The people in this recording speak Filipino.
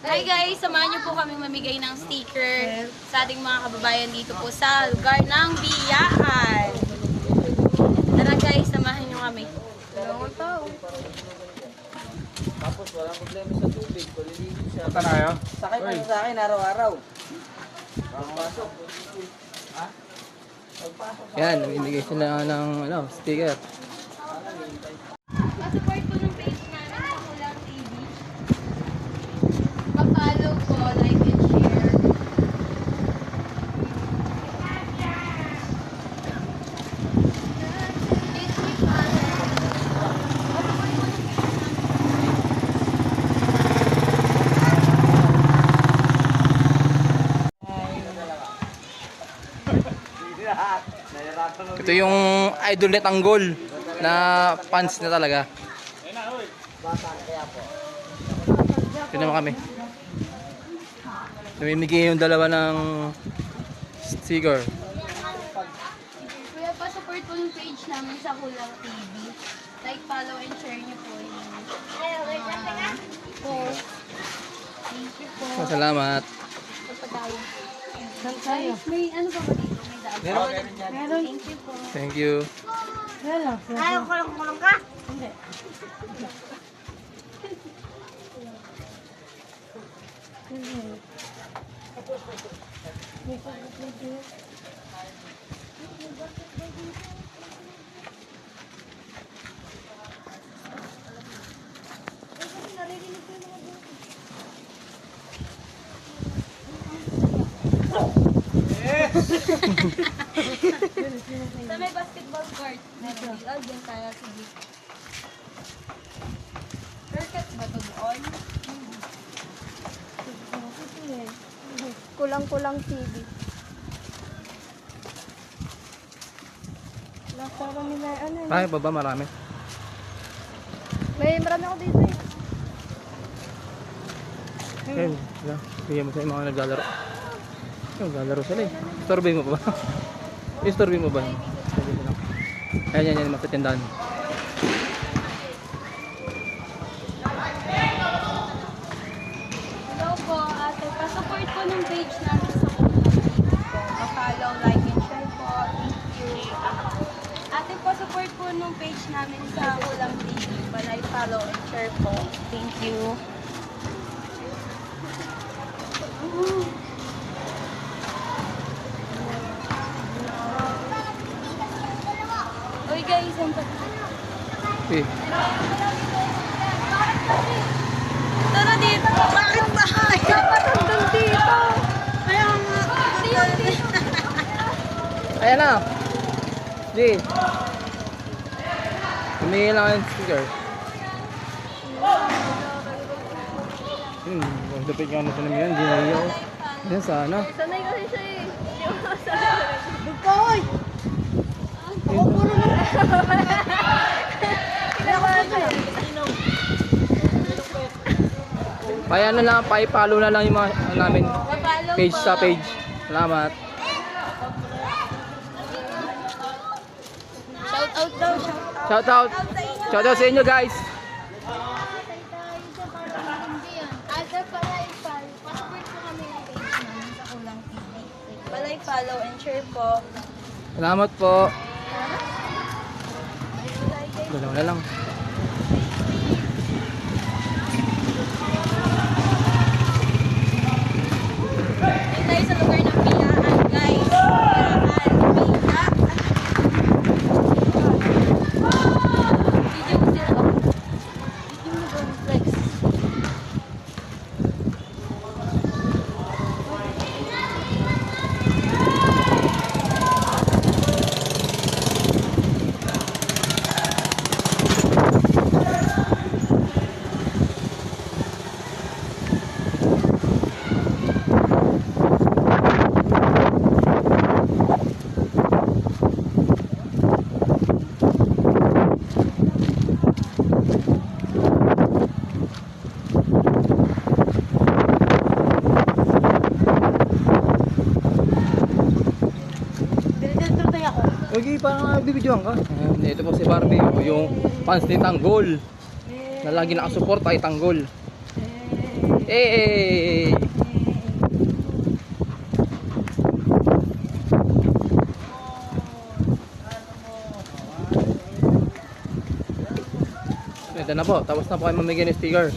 Hi guys, samahan niyo po kaming mamigay ng sticker sa ating mga kababayan dito po sa lugar ng Biyakan. Tara guys, samahan niyo kami. Dalawang tao. Tapos walang problema sa tubig, kulilinis siya. Punta na kayo? Sakit ano sa akin araw-araw. Pagpasok. Ha? Pagpasok. Yan, namimigay sila ng sticker. Pa-support po ng page namin sa Kulang TV. Pa-follow po, like and share. Ito yung idol ni Tanggol na fans na talaga. Ito naman kami. Namimigay yung dalawa ng sticker. Kuya, pa-support po ng page namin sa Kulang TV. Like, follow, and share niyo po yung post. Thank you po. Salamat. Guys, may ano pa ba dito? May daan. Meron. Thank you po. Thank you. Ayaw ko lang kulong ka? Hindi. Sa may basketball court. Meron din tayo. Sige. Haircut ba ito doon? Kulang-kulang TV. Lasa kami na ano eh. Ay, baba marami. Marami ako dito eh. Ayun, yan. Bigyan mo sa mga naglalaro. Naglalaro sila eh. Storbay mo ba? Storbay mo ba? Ayan, yan, matitindahan. Hello po, ate. Pa-support po ng page namin sa Kulang TV po. Pa-follow, like, and share po. Thank you. Ate, pa-support po ng page namin sa Kulang TV. Pa-like, follow, and share po. Thank you. Uy guys, ang Okay. tara dito. Bakit ba? Hanggang dito. Kaya nga. Ayan na. Di. Humingi lang ang sticker. Dapit nga na sa namin yan. Di na iyo. Yan sana. Sanay kasi siya eh. Hindi mo masasabi. Bukoy! Ako puro na. Kinakabahan siya. Kaya na lang, pa-follow na lang yung mga namin. Pa-follow Page po. sa page. Salamat. Shout out daw. Shout out. Shout out sa inyo guys. Ate, palay, pa-support po kami ng page namin sa Kulang TV. Palay, follow, and share po. Salamat po. Dalawa na lang. Dito tayo sa lugar ng Biyakan, guys. Biyakan, Biyakan. Video ko sila. Video mo doon, flex. Okay, parang bibidyohan ka. Ito po si Barbie, yung fans ni Tanggol. Na lagi nakasupport ay Tanggol. Eh. Ito na po, tapos na po kayo mamigay ng sticker.